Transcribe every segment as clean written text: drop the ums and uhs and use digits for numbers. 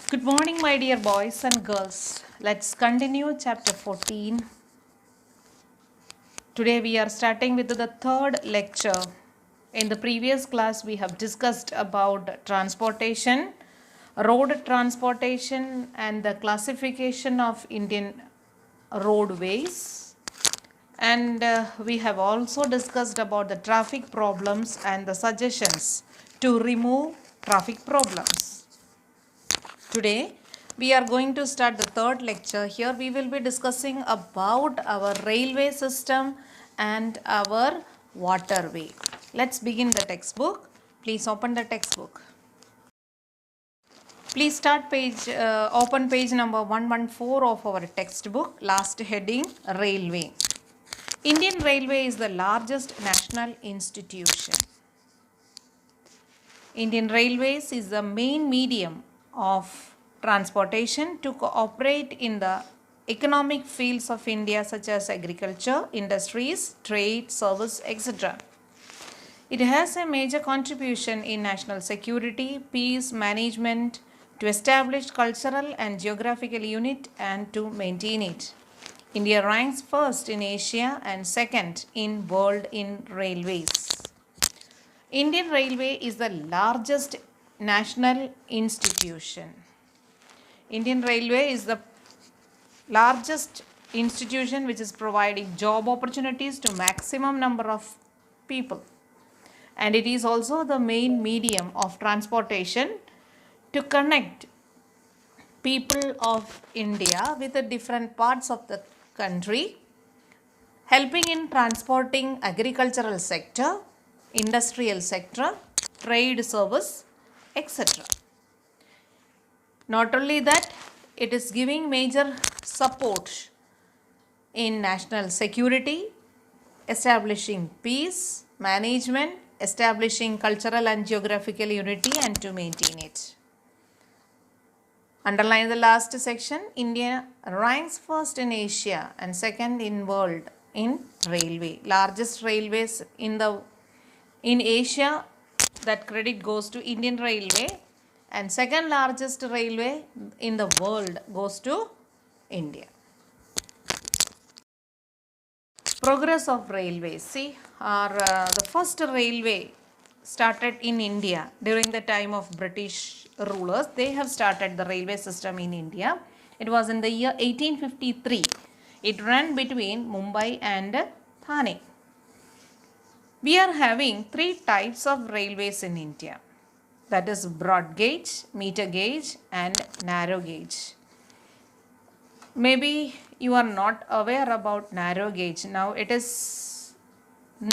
Good morning, my dear boys and girls. Let's continue chapter 14. Today we are starting with the third lecture. In the previous class, we have discussed about transportation, road transportation, and the classification of Indian roadways. And we have also discussed about the traffic problems and the suggestions to remove traffic problems. Today we are going to start the third lecture. Here we will be discussing about our railway system and our waterway. Let's begin the textbook. Please open the textbook. Please open page number 114 of our textbook. Last heading, railway. Indian Railway is the largest national institution. Indian Railways is the main medium of transportation to cooperate in the economic fields of India such as agriculture, industries, trade, service, etc. It has a major contribution in national security, peace management, to establish cultural and geographical unit and to maintain it. India ranks first in Asia and second in world in railways. Indian Railway is the largest national institution. Indian Railway is the largest institution which is providing job opportunities to maximum number of people. And it is also the main medium of transportation to connect people of India with the different parts of the country, helping in transporting agricultural sector, industrial sector, trade service, etc. Not only that, it is giving major support in national security, establishing peace, management, establishing cultural and geographical unity and to maintain it. Underline the last section. India ranks first in Asia and second in world in railway. Largest railways in Asia, that credit goes to Indian Railway, and second largest railway in the world goes to India. Progress of railways. See, the first railway started in India during the time of British rulers. They have started the railway system in India. It was in the year 1853. It ran between Mumbai and Thane. We are having three types of railways in India. That is broad gauge, meter gauge and narrow gauge. Maybe you are not aware about narrow gauge. Now it is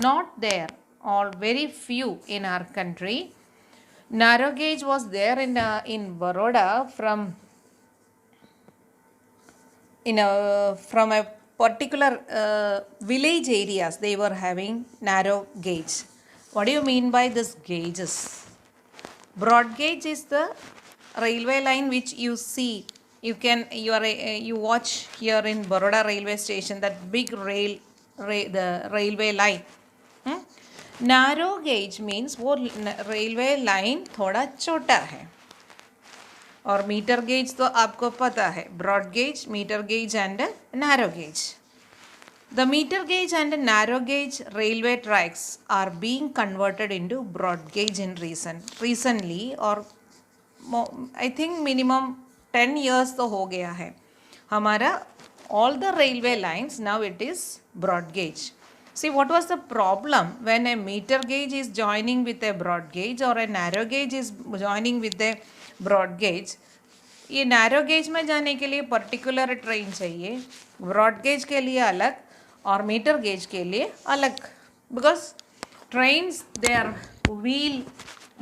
not there or very few in our country. Narrow gauge was there in Baroda from a particular village areas. They were having narrow gauge. What do you mean by this gauges? Broad gauge is the railway line which you see. You watch here in Baroda railway station, that big the railway line. Narrow gauge means वो railway line थोड़ा छोटा है. और metre gauge तो आपको पता है, broad gauge, metre gauge and narrow gauge. The meter gauge and narrow gauge railway tracks are being converted into broad gauge in recently, or I think minimum 10 years तो हो गया है हमारा. All the railway lines now it is broad gauge. See, what was the problem when a meter gauge is joining with a broad gauge or a narrow gauge is joining with a broad gauge? ये narrow gauge में जाने के लिए particular train चाहिए, broad gauge के लिए अलग और मीटर गेज के लिए अलग. बिकॉज ट्रेन्स देयर व्हील,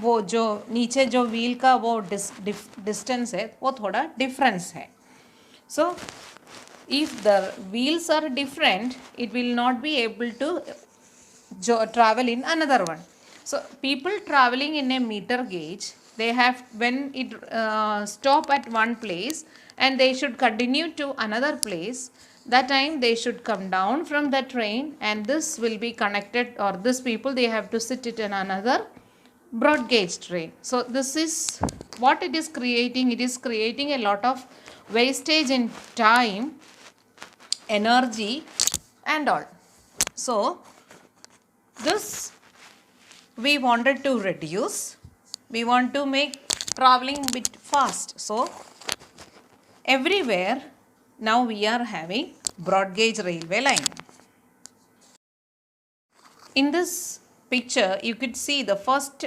वो जो नीचे जो व्हील का वो डिस्टेंस है वो थोड़ा डिफरेंस है. सो if the wheels are different, it will not be able to travel in another one. So people traveling in a meter gauge, they have, when it stop at one place and they should continue to another place, that time they should come down from the train and this will be connected, or this people they have to sit it in another broad gauge train. So this is what it is creating? It is creating a lot of wastage in time, energy and all. So this we wanted to reduce. We want to make traveling bit fast. So everywhere now we are having broad gauge railway line. In this picture you could see the first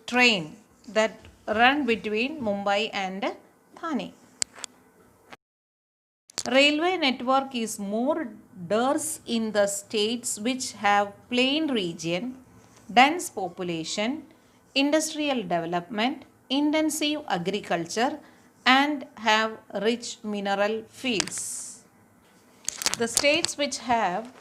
train that ran between Mumbai and Thane. Railway network is more dense in the states which have plain region, dense population, industrial development, intensive agriculture and have rich mineral fields. The states which have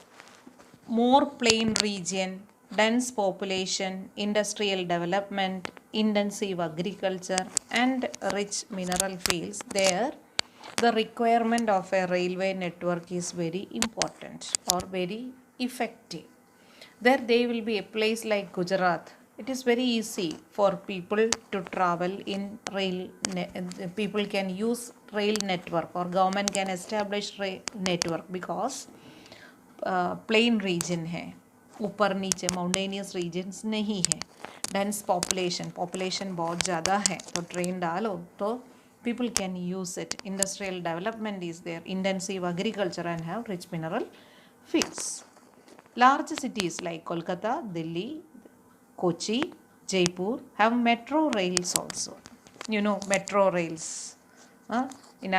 more plain region, dense population, industrial development, intensive agriculture and rich mineral fields, there the requirement of a railway network is very important or very effective. There they will be a place like Gujarat. It is very easy for people to travel in rail. People can use rail network or government can establish rail network because plain region है, ऊपर नीचे mountainous regions नहीं है, dense population बहुत ज़्यादा है, तो train डालो तो people can use it. Industrial development is there, intensive agriculture and have rich mineral fields. Large cities like Kolkata, Delhi, Kochi, Jaipur have metro rails also. You know metro rails. In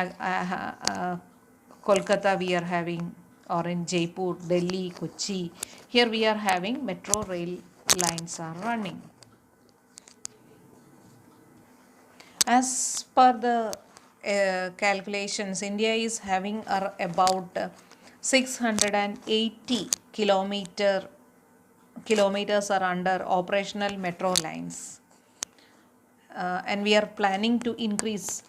Kolkata we are having, or in Jaipur, Delhi, Kochi, here we are having metro rail lines are running. As per the calculations, India is having about 680 kilometers are under operational metro lines, and we are planning to increase,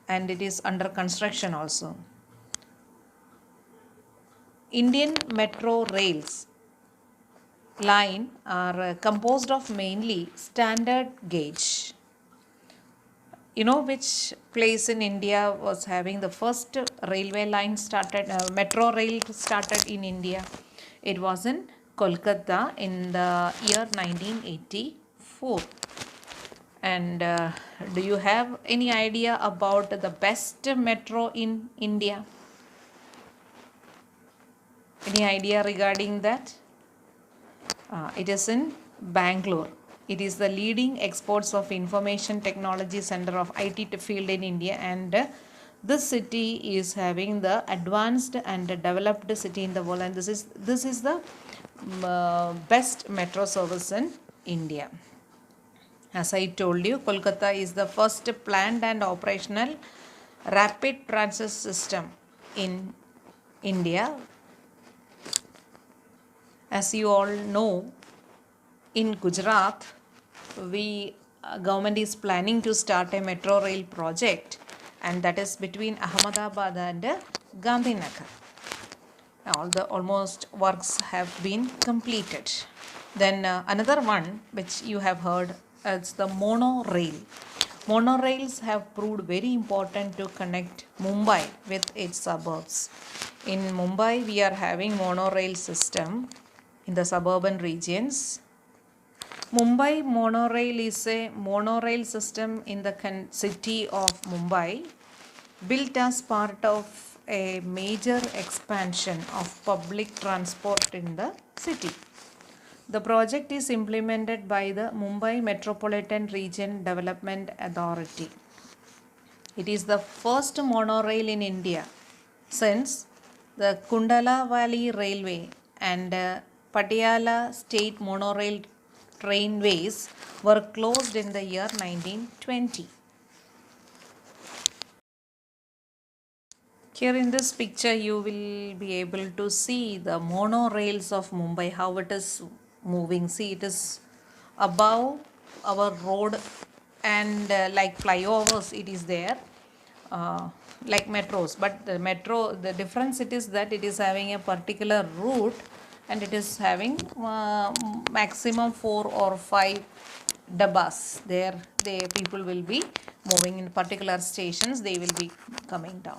and it is under construction also. Indian metro rails line are composed of mainly standard gauge. You know which place in India was having the first railway line started, metro rail started in India? It was in Kolkata in the year 1984. And do you have any idea about the best metro in India? Any idea regarding that? It is in Bangalore. It is the leading exports of information technology center of IT field in India, and this city is having the advanced and developed city in the world, and this is the best metro service in India. As I told you, Kolkata is the first planned and operational rapid transit system in India. As you all know, in Gujarat, government is planning to start a metro rail project, and that is between Ahmedabad and Gandhinagar. Almost works have been completed. Then another one which you have heard is the monorail. Monorails have proved very important to connect Mumbai with its suburbs. In Mumbai, we are having monorail system in the suburban regions. Mumbai monorail is a monorail system in the city of Mumbai, built as part of a major expansion of public transport in the city. The project is implemented by the Mumbai Metropolitan Region Development Authority. It is the first monorail in India since the Kundala Valley Railway and Patiala State Monorail trainways were closed in the year 1920. Here in this picture you will be able to see the monorails of Mumbai, how it is moving. See, it is above our road, and like flyovers it is there, like metros, but the difference it is that it is having a particular route, and it is having maximum 4 or 5 dabbas. There, the people will be moving in particular stations. They will be coming down.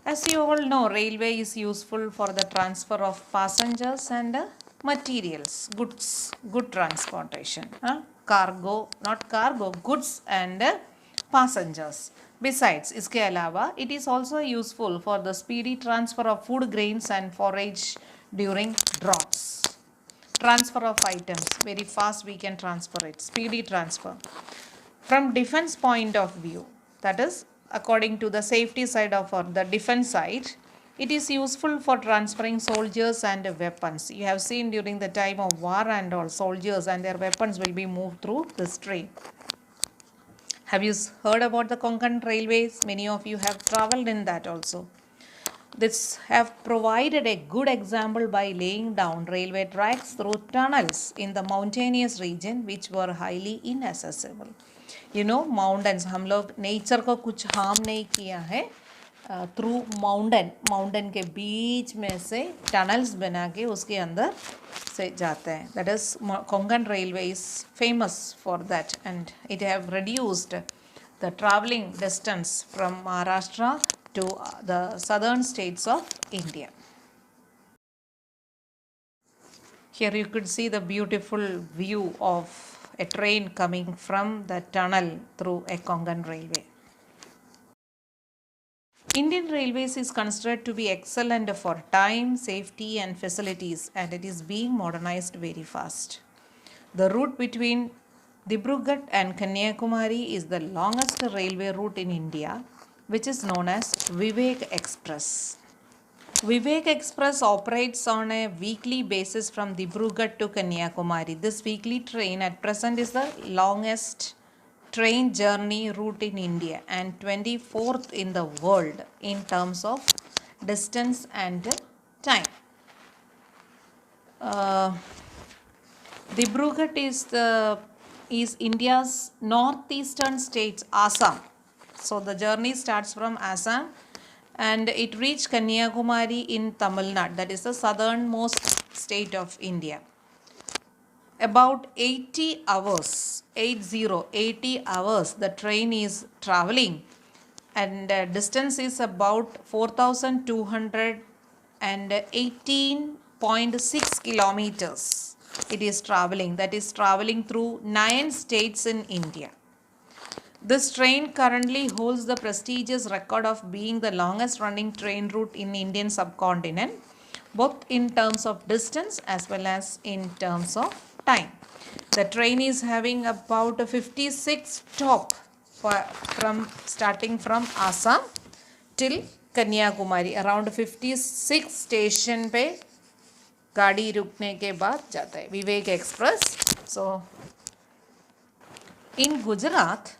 As you all know, railway is useful for the transfer of passengers and materials, goods, good transportation, cargo, not cargo, goods and passengers. Besides, iske alawa, it is also useful for the speedy transfer of food grains and forage during droughts. Transfer of items, very fast we can transfer it, speedy transfer. From defense point of view, that is according to the safety side of or the defense side, it is useful for transferring soldiers and weapons. You have seen during the time of war and all, soldiers and their weapons will be moved through this train. Have you heard about the Konkan railways? Many of you have traveled in that also. This have provided a good example by laying down railway tracks through tunnels in the mountainous region which were highly inaccessible. You know, mountains, हम लोग nature को कुछ harm नहीं किया है, through mountain के बीच में से टनल्स बना के उसके अंदर से जाते हैं. That is, Konkan railway is famous for that, and it have reduced the traveling distance from Maharashtra to the southern states of India. Here you could see the beautiful view of a train coming from the tunnel through a Konkan railway. Indian Railways is considered to be excellent for time, safety and facilities, and it is being modernized very fast. The route between Dibrugarh and Kanyakumari is the longest railway route in India, which is known as Vivek Express. Vivek Express operates on a weekly basis from Dibrugarh to Kanyakumari. This weekly train at present is the longest train journey route in India and 24th in the world in terms of distance and time. Dibrugarh is India's northeastern state, Assam. So the journey starts from Assam and it reached Kanyakumari in Tamil Nadu, that is the southernmost state of India. About 80 hours the train is traveling, and distance is about 4,218.6 kilometers. It is traveling, that is traveling through 9 states in India. This train currently holds the prestigious record of being the longest running train route in Indian subcontinent, both in terms of distance as well as in terms of time. The train is having about 56 stops starting from Assam till Kanyakumari. Around 56 station पे गाड़ी रुकने के बाद जाता है विवेक express. So in Gujarat,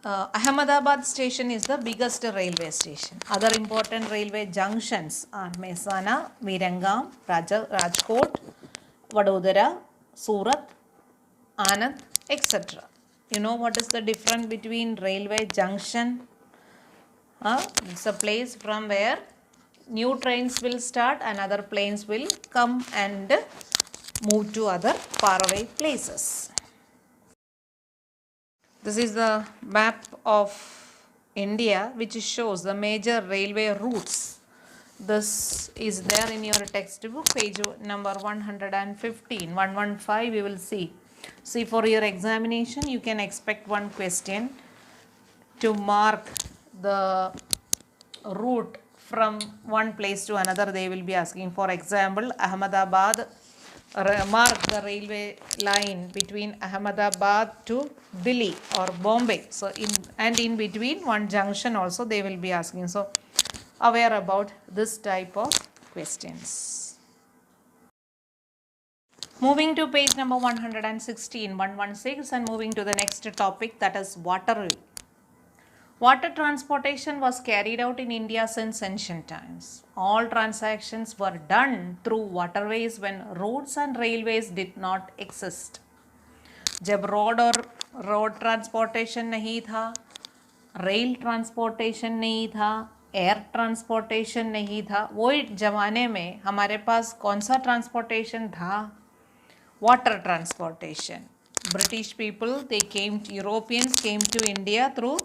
Ahmedabad station is the biggest railway station. Other important railway junctions are Mehsana, Virangam, Rajkot, Vadodara, Surat, Anand, etc. You know what is the difference between railway junction? It's a place from where new trains will start and other planes will come and move to other faraway places. This is the map of India which shows the major railway routes. This is there in your textbook, page number 115, 115 we will see. See, for your examination you can expect one question to mark the route from one place to another. They will be asking, for example, Ahmedabad, mark the railway line between Ahmedabad to Delhi or Bombay. So in between one junction also they will be asking. So aware about this type of questions. Moving to page number 116, 116, and moving to the next topic, that is waterway. Water transportation was carried out in India since ancient times. All transactions were done through waterways when roads and railways did not exist. जब road transportation नहीं था, rail transportation नहीं था, air transportation नहीं था, वो ज़माने में हमारे पास कौन सा ट्रांसपोर्टेशन था? Water transportation. British people, Europeans came to India through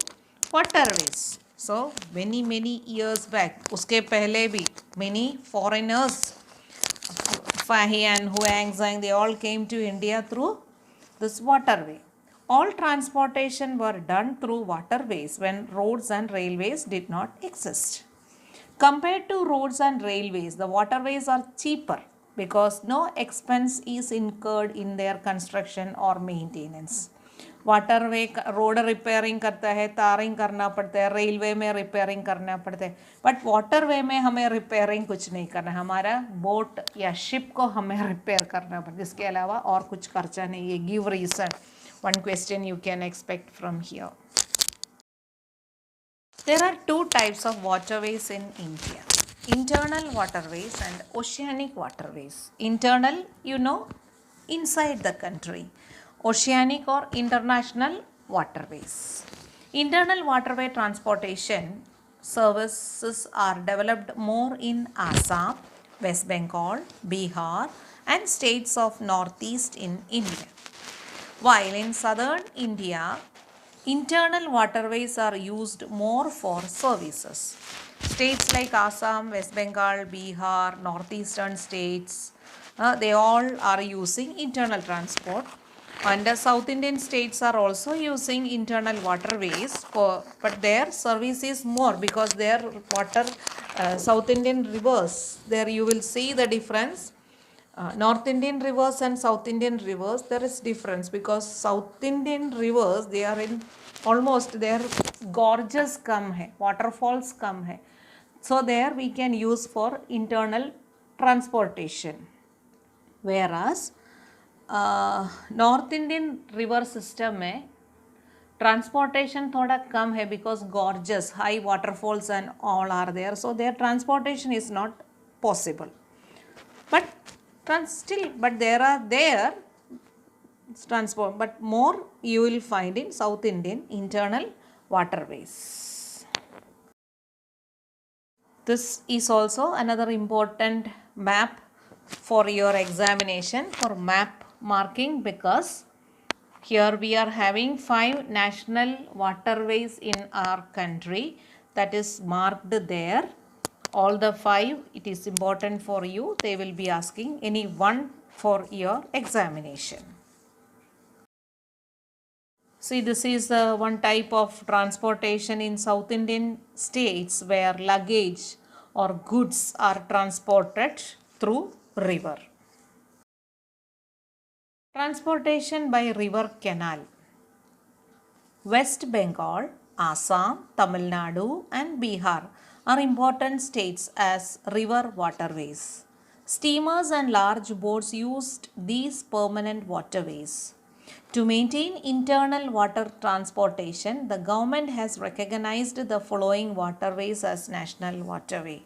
waterways. So many years back, uske pehle bhi many foreigners, Fahy and Huang they all came to India through this waterway. All transportation were done through waterways when roads and railways did not exist. Compared to roads and railways, the waterways are cheaper because no expense is incurred in their construction or maintenance. Waterway road repairing करता है, तारिंग करना पड़ता है, railway में repairing करना पड़ता है, but waterway में हमें रिपेयरिंग कुछ नहीं करना, हमारा बोट या शिप को हमें रिपेयर करना पड़ता है, इसके अलावा और कुछ खर्चा नहीं है. Give reason. One question you can expect from here. There are two types of waterways in India: internal waterways and oceanic waterways. Internal, inside the country. Oceanic or international waterways. Internal waterway transportation services are developed more in Assam, West Bengal, Bihar, and states of northeast in India. While in southern India, internal waterways are used more for services. States like Assam, West Bengal, Bihar, northeastern states, they all are using internal transport. And the South Indian states are also using internal waterways, but their service is more because their water, South Indian rivers, there you will see the difference. North Indian rivers and South Indian rivers, there is difference because South Indian rivers, they are in almost their gorges come hai, waterfalls come hai. So there we can use for internal transportation. Whereas North Indian river system में transportation थोड़ा कम है because gorges, high waterfalls and all are there. So their transportation is not possible. But there transport, but more you will find in South Indian internal waterways. This is also another important map for your examination, for map marking, because here we are having 5 national waterways in our country that is marked there. All the 5, it is important for you. They will be asking any one for your examination. See, this is one type of transportation in South Indian states where luggage or goods are transported through river. Transportation by river canal. West Bengal, Assam, Tamil Nadu and Bihar are important states as river waterways. Steamers and large boats used these permanent waterways. To maintain internal water transportation, the government has recognized the following waterways as national waterway.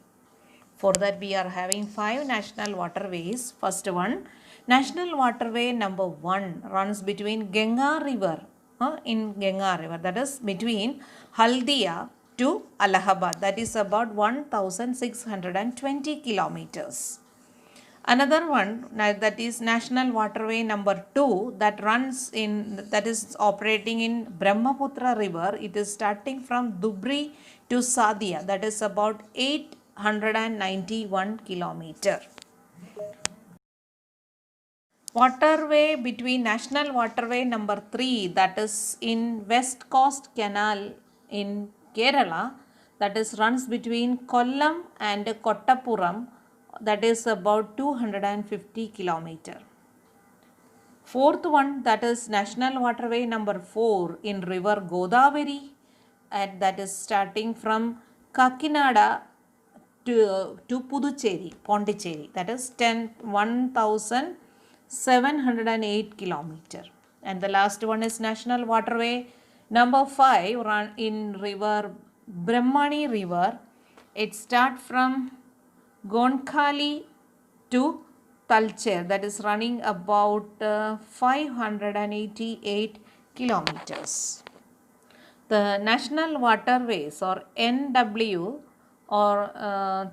For that we are having 5 national waterways. First one, national waterway number 1 runs between Ganga river, that is between Haldia to Allahabad, that is about 1620 kilometers. Another one, that is national waterway number 2, that is operating in Brahmaputra river. It is starting from Dhubri to Sadia, that is about 891 kilometer. Waterway between national waterway number 3, that is in West Coast Canal in Kerala, that is runs between Kollam and Kottapuram, that is about 250 kilometer. Fourth one, that is national waterway number 4 in river Godavari, and that is starting from Kakinada to Puducherry, Pondicherry, that is 1708 kilometer. And the last one is national waterway number 5 run in river Brahmani river. It starts from Gonkhali to Talcher, that is running about 588 kilometers. The national waterways or NW or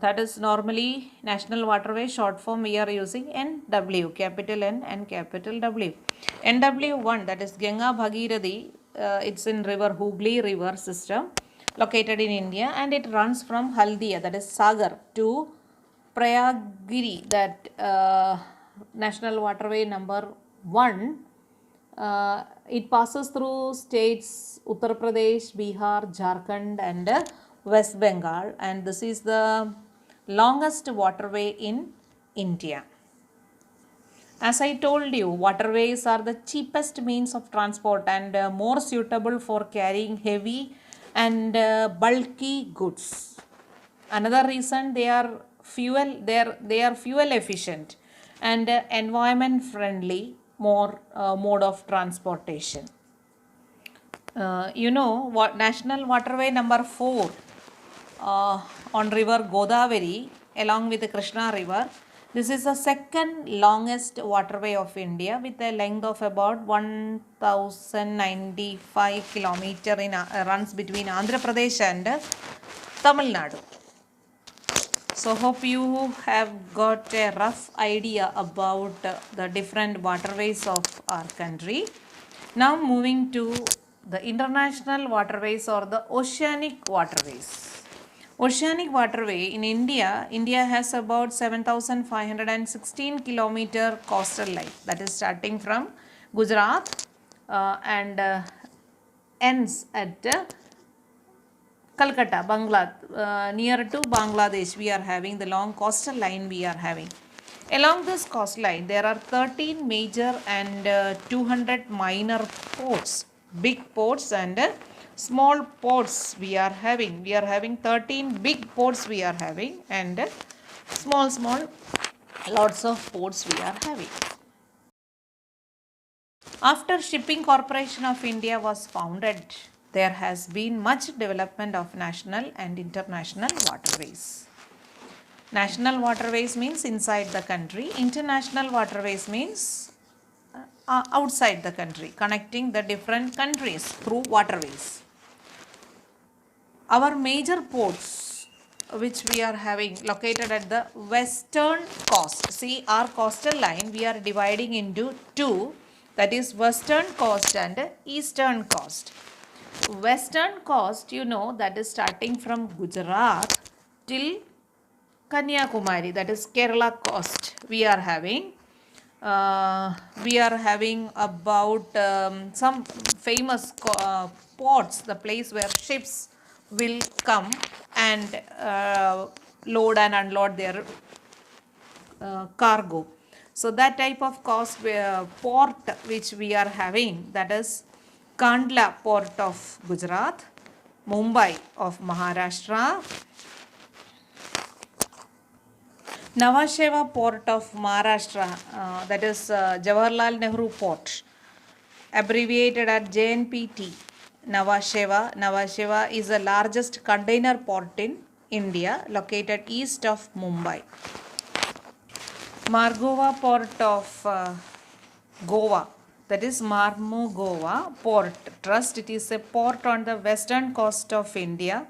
that is normally National Waterway short form we are using NW, capital N and capital W. NW1, that is Ganga Bhagirathi, it's in river Hooghly river system located in India, and it runs from Haldia, that is Sagar, to Prayagiri, that National Waterway number 1. It passes through states Uttar Pradesh, Bihar, Jharkhand, and West Bengal, and this is the longest waterway in India. As I told you, waterways are the cheapest means of transport and more suitable for carrying heavy and bulky goods. Another reason they are fuel efficient and environment friendly more mode of transportation. You know what, National Waterway number 4 on river Godavari along with the Krishna river. This is the second longest waterway of India with a length of about 1095 kilometer in runs between Andhra Pradesh and Tamil Nadu. So hope you have got a rough idea about the different waterways of our country. Now moving to the international waterways or the oceanic waterways. Oceanic waterway in India, India has about 7,516 kilometer coastal line, that is starting from Gujarat and ends at Calcutta, near to Bangladesh. We are having the long coastal line we are having. Along this coastline, there are 13 major and 200 minor ports, big ports and small ports we are having. We are having 13 big ports we are having, and small lots of ports we are having. After Shipping Corporation of India was founded, there has been much development of national and international waterways. National waterways means inside the country. International waterways means outside the country, connecting the different countries through waterways. Our major ports which we are having located at the western coast. See, our coastal line we are dividing into two, that is western coast and eastern coast. Western coast, you know, that is starting from Gujarat till Kanyakumari, that is Kerala coast we are having. We are having about some famous ports, the place where ships will come and load and unload their cargo. So that type of coast port which we are having, that is Kandla port of Gujarat, Mumbai of Maharashtra, Nhava Sheva port of Maharashtra, that is Jawaharlal Nehru port, abbreviated at JNPT. Nhava Sheva is the largest container port in India, located east of Mumbai. Margova port of Goa, that is Marmugova Port Trust. It is a port on the western coast of India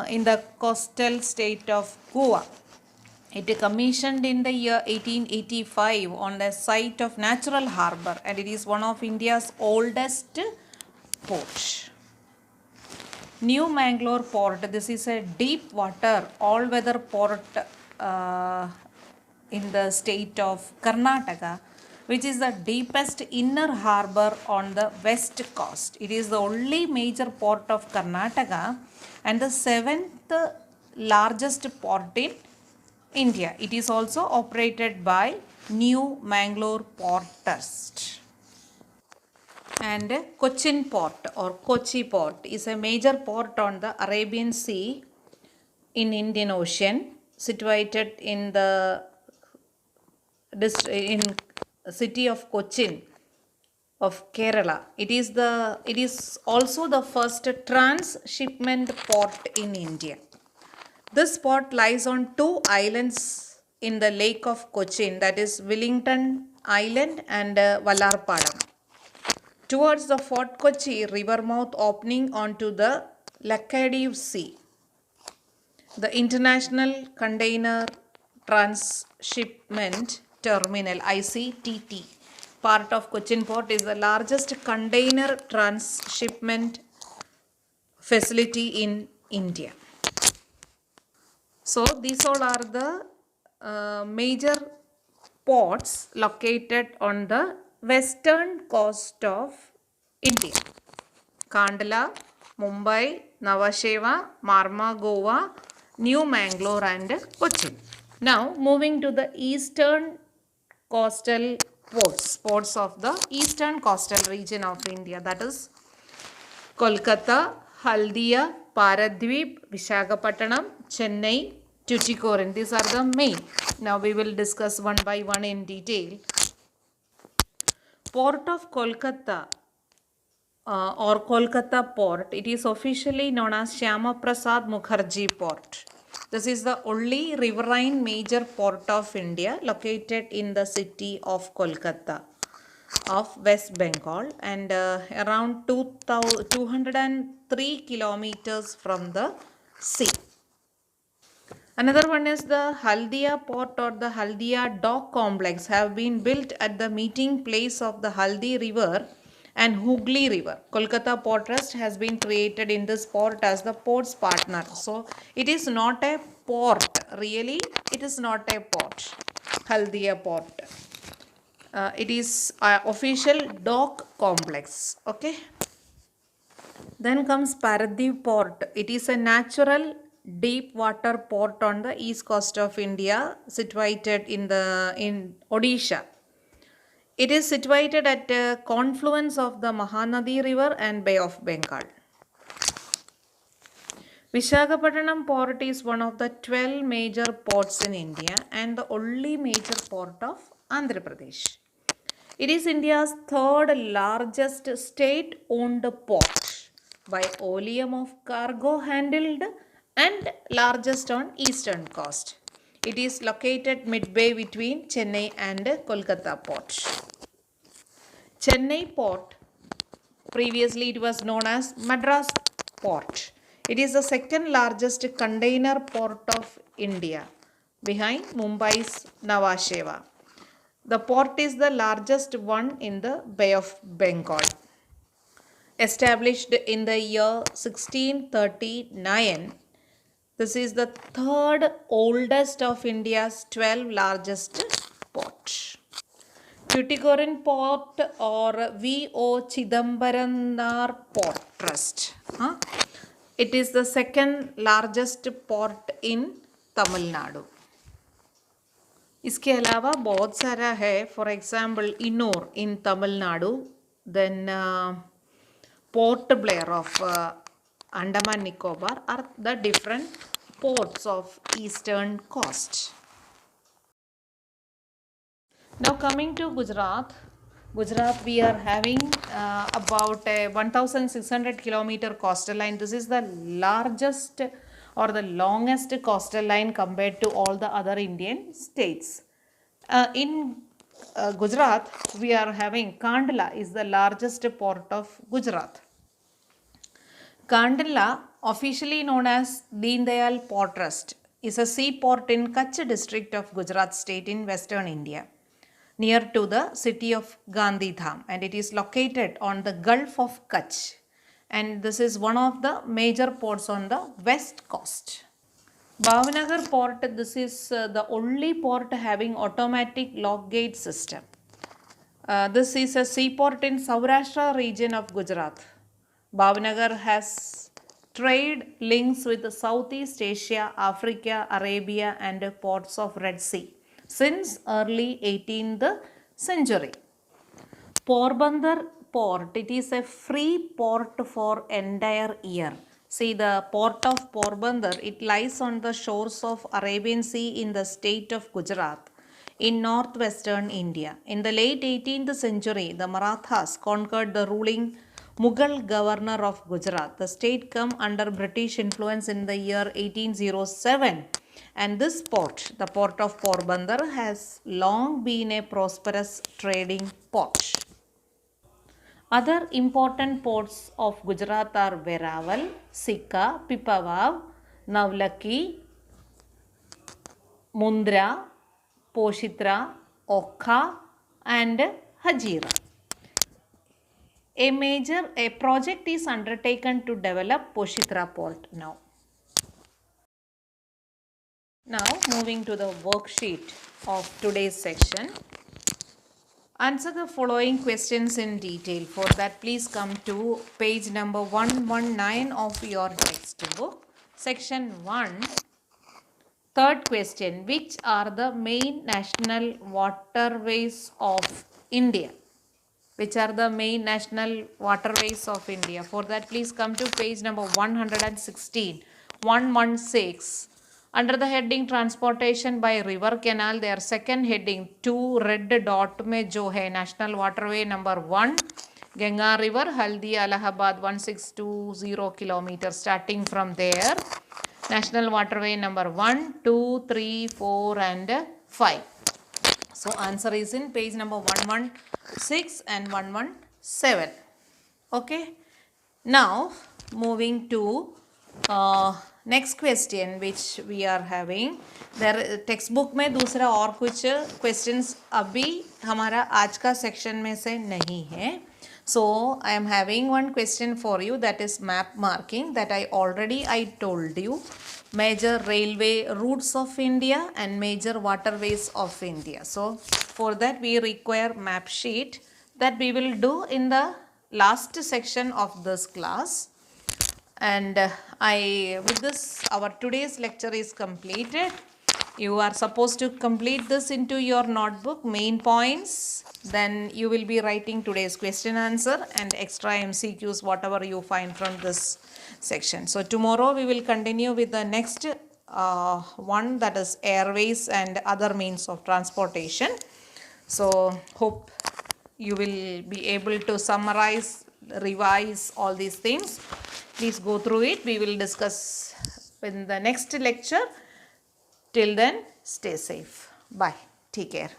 in the coastal state of Goa. It commissioned in the year 1885 on the site of Natural Harbour, and it is one of India's oldest ports. New Mangalore Port, this is a deep water all-weather port in the state of Karnataka, which is the deepest inner harbour on the west coast. It is the only major port of Karnataka and the 7th largest port in India. It is also operated by New Mangalore Port Trust. And Cochin Port or Kochi Port is a major port on the Arabian Sea in Indian Ocean, situated in the city of Cochin of Kerala. It is also the first transshipment port in India. This port lies on two islands in the lake of Cochin, that is Wellington Island and Vallarpadam, towards the Fort Kochi river mouth opening onto the Laccadive Sea. The International Container Transshipment Terminal ICTT part of Cochin Port is the largest container transshipment facility in India. So these all are the major ports located on the western coast of India. Kandla, Mumbai, Nhava Sheva, Marma, Goa, New Mangalore and Cochin. Now moving to the eastern coastal ports of the eastern coastal region of India, that is Kolkata, Haldia, Paradweep, Visakhapatnam, Chennai, Tuticorin. These are the main. Now we will discuss one by one in detail. Port of Kolkata or Kolkata Port, it is officially known as Shyama Prasad Mukherjee Port. This is the only riverine major port of India located in the city of Kolkata of West Bengal and around 203 kilometers from the sea. Another one is the Haldia port or the Haldia dock complex have been built at the meeting place of the Haldi river and Hooghly river. Kolkata Port Trust has been created in this port as the port's partner. So it is not a port, really it is not a port, Haldia port. It is official dock complex. Okay. Then comes Paradip Port. It is a natural deep water port on the east coast of India, situated in Odisha. It is situated at a confluence of the Mahanadi River and Bay of Bengal. Visakhapatnam port is one of the 12 major ports in India and the only major port of Andhra Pradesh. It is India's third largest state-owned port by volume of cargo handled and largest on eastern coast. It is located midway between Chennai and Kolkata port. Chennai port, previously it was known as Madras port. It is the second largest container port of India behind Mumbai's Nhava Sheva. The port is the largest one in the Bay of Bengal. Established in the year 1639, this is the third oldest of India's 12 largest ports. Tuticorin Port or V.O. Chidambaram Port Trust. It is the second largest port in Tamil Nadu. इसके अलावा बहुत सारा है, for example Ennore in Tamil Nadu, then Port Blair of Andaman Nicobar are the different ports of eastern coast. Now coming to Gujarat, we are having about a 1600 kilometer coastal line. This is the largest or the longest coastal line compared to all the other Indian states. In Gujarat, we are having Kandla is the largest port of Gujarat. Kandla, officially known as Deen Dayal Port Trust, is a seaport in Kutch district of Gujarat state in western India, near to the city of Gandhidham, and it is located on the Gulf of Kutch, and this is one of the major ports on the west coast. Bhavnagar port, this is the only port having automatic lock gate system. This is a seaport in Saurashtra region of Gujarat. Bhavnagar has trade links with Southeast Asia, Africa, Arabia and ports of Red Sea since early 18th century. Porbandar port, it is a free port for entire year. See, the port of Porbandar, it lies on the shores of Arabian Sea in the state of Gujarat in northwestern India. In the late 18th century, the Marathas conquered the ruling Mughal governor of Gujarat. The state came under British influence in the year 1807, and this port, the port of Porbandar, has long been a prosperous trading port. Other important ports of Gujarat are Veraval, Sikka, Pipavav, Navlaki, Mundra, Poshitra, Okha and Hajira. A project is undertaken to develop Poshitra port now. Now moving to the worksheet of today's section. Answer the following questions in detail. For that, please come to page number 119 of your textbook. Section 1. Third question. Which are the main national waterways of India? Which are the main national waterways of India? For that, please come to page number 116. 116. Under the heading transportation by river canal, their second heading 2 red dot में जो है national waterway number 1 Ganga river Haldia Allahabad 1620 kilometers starting from there. National waterway number 1, 2, 3, 4 and 5. So answer is in page number 116 and 117. Okay. Now moving to next question which we are having. There textbook में दूसरा और कुछ questions अभी हमारा आज का section में से नहीं है. So I am having one question for you, that is map marking, that I told you. Major railway routes of India and major waterways of India. So for that we require map sheet that we will do in the last section of this class. And with this our today's lecture is completed. You are supposed to complete this into your notebook, main points. Then you will be writing today's question answer and extra MCQs, whatever you find from this section. So tomorrow we will continue with the next one, that is airways and other means of transportation. So hope you will be able to summarize, revise all these things. Please go through it. We will discuss in the next lecture. Till then, stay safe. Bye. Take care.